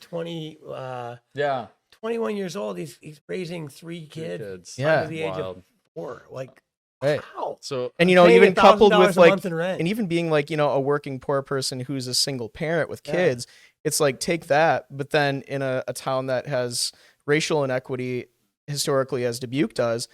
21 years old. He's raising 3 kids under the age of 4. Like, wow. So, and even coupled with like, and even being like, a working poor person who's a single parent with kids, it's like, take that, but then in a town that has racial inequity historically, as Dubuque does,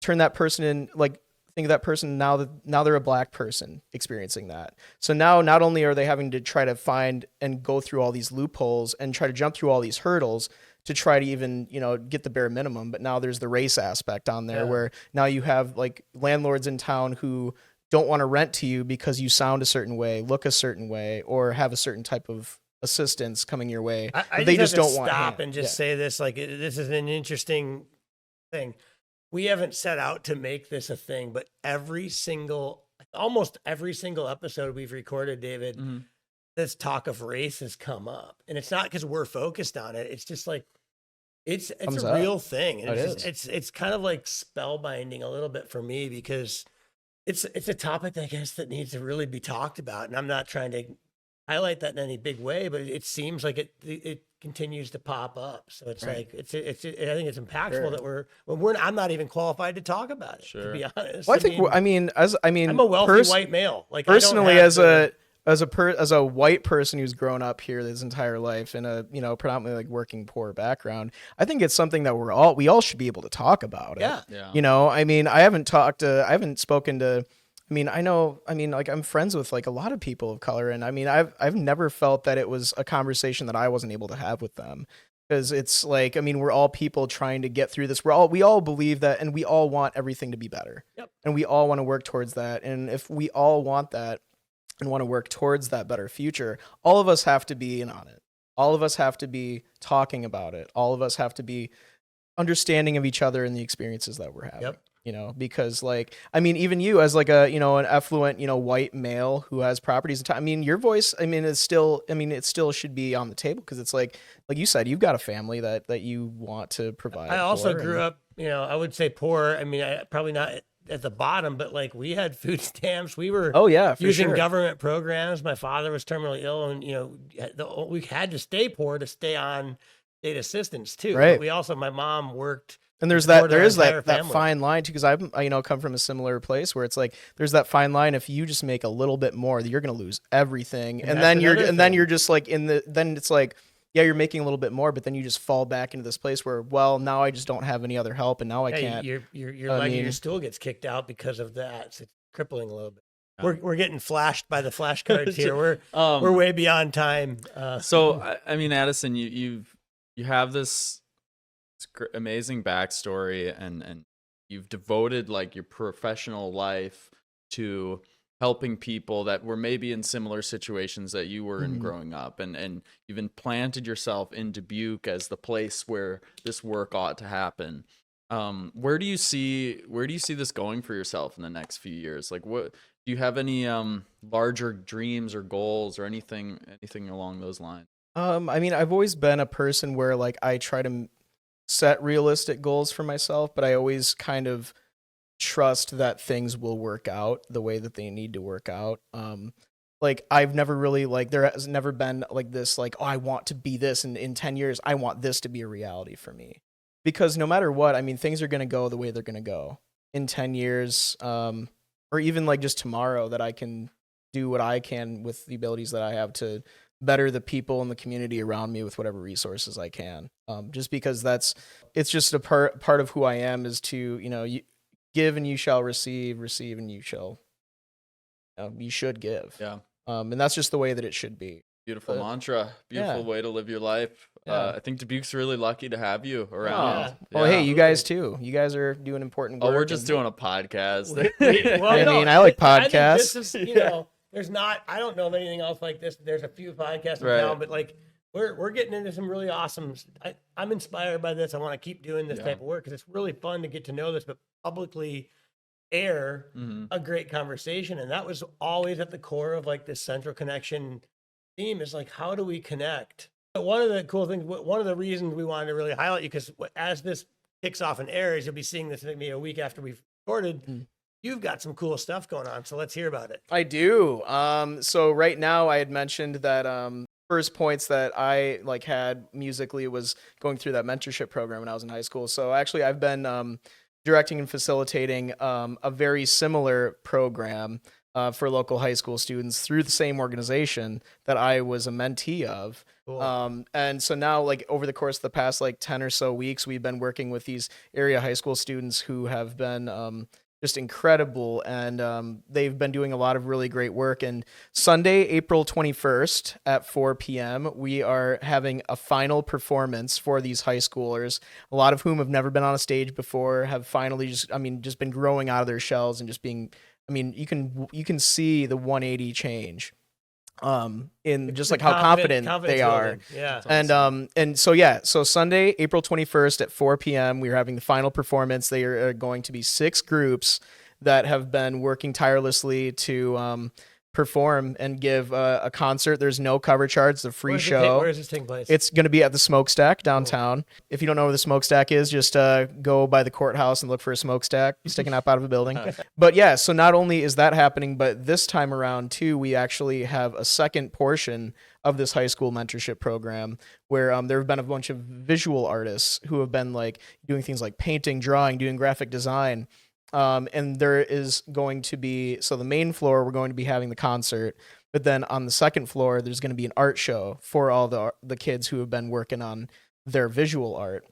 turn that person in, like, think of that person now they're a black person experiencing that. So now not only are they having to try to find and go through all these loopholes and try to jump through all these hurdles to try to even, get the bare minimum, but now there's the race aspect on there where now you have like landlords in town who don't want to rent to you because you sound a certain way, look a certain way, or have a certain type of assistance coming your way. They just don't want to stop and just say this, like, this is an interesting thing. We haven't set out to make this a thing, but almost every single episode we've recorded, David, this talk of race has come up, and it's not because we're focused on it. It's just like, it's a real thing. And it's kind of like spellbinding a little bit for me, because It's a topic, I guess, that needs to really be talked about, and I'm not trying to highlight that in any big way, but it seems like it continues to pop up. So it's Right. like I think it's impactful Sure. that we're I'm not even qualified to talk about it, to Sure. be honest. Well, I mean, I'm a wealthy white male. Like I don't personally, have to- as a white person who's grown up here his entire life in a predominantly like working poor background, I think it's something that we all should be able to talk about. yeah. Yeah. I mean, I haven't spoken to. I mean, like I'm friends with like a lot of people of color, and I mean, I've never felt that it was a conversation that I wasn't able to have with them. Because it's like, I mean, we're all people trying to get through this. We all believe that, and we all want everything to be better. Yep. And we all want to work towards that. And if we all want that and want to work towards that better future, all of us have to be in on it. All of us have to be talking about it. All of us have to be understanding of each other and the experiences that we're having. Yep. Because like, I mean, even you as like a, an affluent, white male who has properties in town, I mean, your voice, I mean, it still should be on the table because it's like you said, you've got a family that you want to provide. I also for, grew up, I would say poor. I mean, probably not at the bottom, but like we had food stamps. We were Oh yeah, for using sure. government programs. My father was terminally ill, and we had to stay poor to stay on state assistance too. Right. But we also, my mom worked. And there is that fine line too, because I come from a similar place where it's like there's that fine line. If you just make a little bit more, you're going to lose everything, and then you're just like then it's like, yeah, you're making a little bit more, but then you just fall back into this place where, well, now I just don't have any other help, and now I can't. Your leg of your stool gets kicked out because of that. So it's crippling a little bit. We're getting flashed by the flashcards here. We're way beyond time. So I mean, Addison, you have this amazing backstory, and you've devoted like your professional life to helping people that were maybe in similar situations that you were in growing up, and you've implanted yourself in Dubuque as the place where this work ought to happen. Where do you see this going for yourself in the next few years? Like, what do you have any larger dreams or goals or anything along those lines? I mean, I've always been a person where like I try to set realistic goals for myself, but I always kind of trust that things will work out the way that they need to work out. Like I've never really there has never been like this, like, oh, I want to be this, and in 10 years, I want this to be a reality for me. Because no matter what, I mean, things are going to go the way they're going to go in 10 years, or even like just tomorrow, that I can do what I can with the abilities that I have to better the people in the community around me with whatever resources I can. Just because it's just a part of who I am, is to, you give and you shall receive and you shall, you should give. Yeah. And that's just the way that it should be. Beautiful mantra, beautiful way to live your life. Yeah. I think Dubuque's really lucky to have you around. Oh, hey, you guys too. You guys are doing important work. Oh, we're just doing a podcast. I like podcasts. This is, there's not. I don't know of anything else like this. There's a few podcasts in town, but like we're getting into some really awesome. I'm inspired by this. I want to keep doing this type of work because it's really fun to get to know this, but publicly air a great conversation. And that was always at the core of like this central connection theme, is like, how do we connect? But one of the cool things, one of the reasons we wanted to really highlight you, because as this kicks off and airs, you'll be seeing this maybe a week after we've recorded. You've got some cool stuff going on, so let's hear about it. I do. So right now, I had mentioned that first points that I had musically was going through that mentorship program when I was in high school. So actually, I've been directing and facilitating a very similar program for local high school students through the same organization that I was a mentee of. Cool. And so now, over the course of the past 10 or so weeks, we've been working with these area high school students who have been just incredible, and they've been doing a lot of really great work. And Sunday, April 21st at 4 p.m., we are having a final performance for these high schoolers, a lot of whom have never been on a stage before, have finally just been growing out of their shells and just being, you can see the 180 change in just how confident they are. Yeah. And so so Sunday, April 21st at 4 p.m., we're having the final performance. They are going to be 6 groups that have been working tirelessly to perform and give a concert. There's no cover charge. It's a free show. Where is this taking place? It's going to be at the Smokestack downtown. If you don't know where the Smokestack is, just go by the courthouse and look for a smokestack sticking up out of a building. But yeah, so not only is that happening, but this time around too, we actually have a second portion of this high school mentorship program where there have been a bunch of visual artists who have been like doing things like painting, drawing, doing graphic design. And there is going to be, so the main floor, we're going to be having the concert, but then on the second floor, there's going to be an art show for all the kids who have been working on their visual art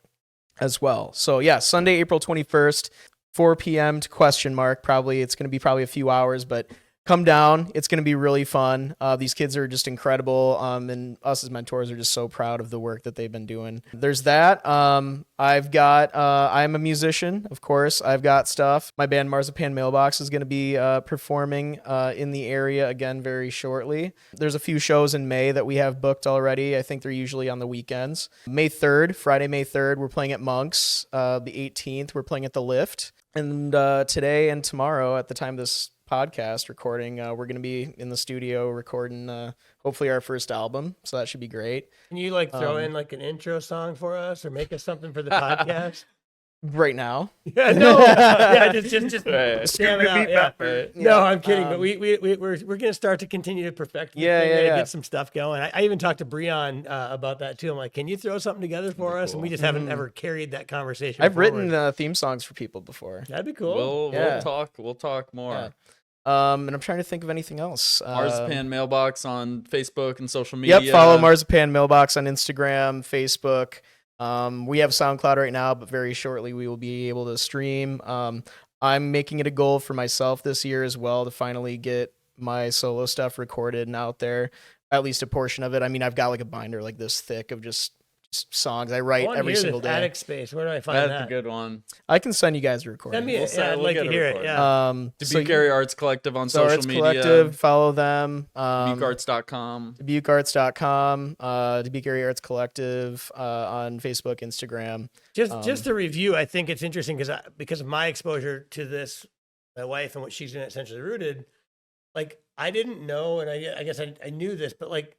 as well. So yeah, Sunday, April 21st, 4 p.m. to question mark. Probably it's going to be a few hours, but come down. It's going to be really fun. These kids are just incredible. And us as mentors are just so proud of the work that they've been doing. There's that. I'm a musician, of course. I've got stuff. My band Marzipan Mailbox is going to be performing in the area again very shortly. There's a few shows in May that we have booked already. I think they're usually on the weekends. May 3rd, Friday, May 3rd, we're playing at Monk's. The 18th, we're playing at the Lift. And today and tomorrow, at the time this podcast recording, we're going to be in the studio recording hopefully our first album, so that should be great. Can you like throw in like an intro song for us or make us something for the podcast? Right now? Yeah, no, yeah, just Right. jam it out, yeah. Right. No, I'm kidding, but we're gonna start to continue to perfect the Yeah, thing, yeah, and yeah. get some stuff going. I even talked to Breon about that too. I'm like, can you throw something together for us? And we just haven't ever carried that conversation. I've forward. written theme songs for people before. That'd be cool. We'll talk more. Yeah. And I'm trying to think of anything else. Marzipan Mailbox on Facebook and social media. Yep, follow Marzipan Mailbox on Instagram, Facebook. We have SoundCloud right now, but very shortly we will be able to stream. I'm making it a goal for myself this year as well to finally get my solo stuff recorded and out there, at least a portion of it. I mean, I've got like a binder like this thick of just songs I write every single day. Attic Space. Where do I find That's that? a good one. I can send you guys a recording. Send me it. We'll I'd like get to a hear it. recording. Yeah. Dubuque Area Arts Collective on So social Arts media. Collective, follow them. DubuqueArts.com. DubuqueArts.com, Dubuque Area Arts Collective on Facebook, Instagram. Just to review, I think it's interesting because of my exposure to this, my wife and what she's in essentially rooted. Like I didn't know, and I guess I knew this, but like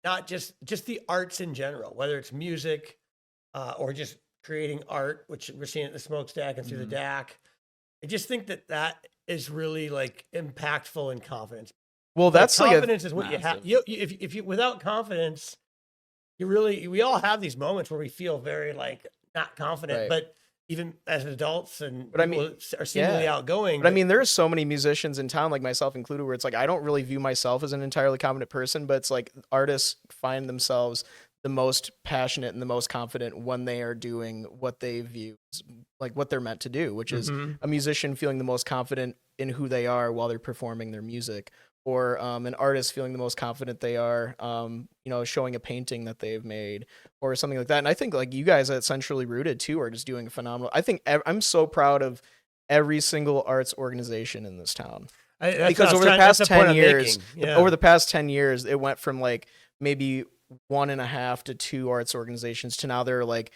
not just the arts in general, whether it's music or just creating art, which we're seeing at the Smokestack and through the DAC. I just think that is really like impactful in confidence. Well, that's like confidence is what you have. massive. If you without confidence, we all have these moments where we feel very like not confident, Right. but even as adults and But I people mean, are seemingly outgoing. But I mean, there are so many musicians in town, like myself included, where it's like I don't really view myself as an entirely confident person, but it's like artists find themselves the most passionate and the most confident when they are doing what they view as, like what they're meant to do, which is a musician feeling the most confident in who they are while they're performing their music, or an artist feeling the most confident they are, showing a painting that they've made or something like that. And I think like you guys at Centrally Rooted too are just doing phenomenal. I think I'm so proud of every single arts organization in this town. Because over the past 10 years, it went from like maybe 1.5 to 2 arts organizations to now there are like,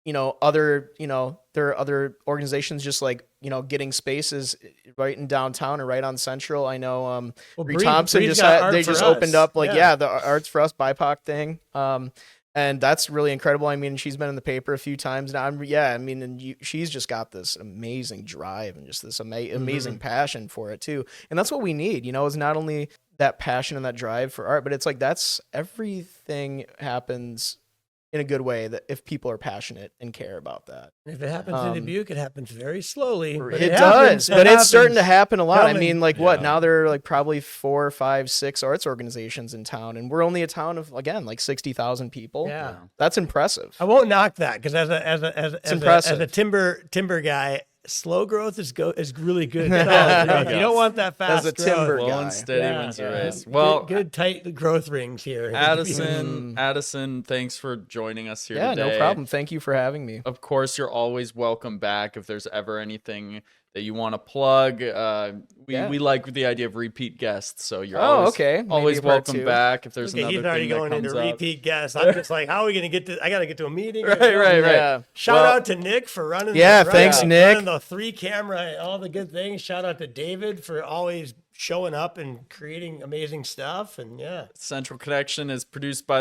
there are other organizations just like, getting spaces right in downtown or right on Central. I know Bree Thompson Bree's just opened up like, Yeah. the Arts for Us BIPOC thing. And that's really incredible. I mean, she's been in the paper a few times now. She's just got this amazing drive and just this amazing passion for it too. And that's what we need, is not only that passion and that drive for art, but it's like that's everything happens in a good way that if people are passionate and care about that. If it happens in Dubuque, it happens very slowly. But It happens. does, but it's starting to happens. happen a lot. I Coming. mean, like what? Now there are like probably 4, 5, 6 arts organizations in town, and we're only a town of again like 60,000 people. Yeah. That's impressive. I won't knock that because as a timber guy, slow growth is really good. Solid growth. You don't want that fast As a growth. timber Slow guy. and steady wins the race. Good- Well, good tight growth rings here. Addison, thanks for joining us here Yeah, today. no problem. Thank you for having me. Of course, you're always welcome back if there's ever anything that you want to plug. We like the idea of repeat guests, so you're always, okay. Maybe always a part welcome 2. back if there's Okay, another he's already thing that going comes into up. repeat guests. I'm just like, how are we gonna get to? I gotta get to a meeting. Right. Yeah. Shout Well- out to Nick for running. Yeah, the, thanks, running, Nick. Running the 3 camera, all the good things. Shout out to David for always showing up and creating amazing stuff. And yeah. Central Connection is produced by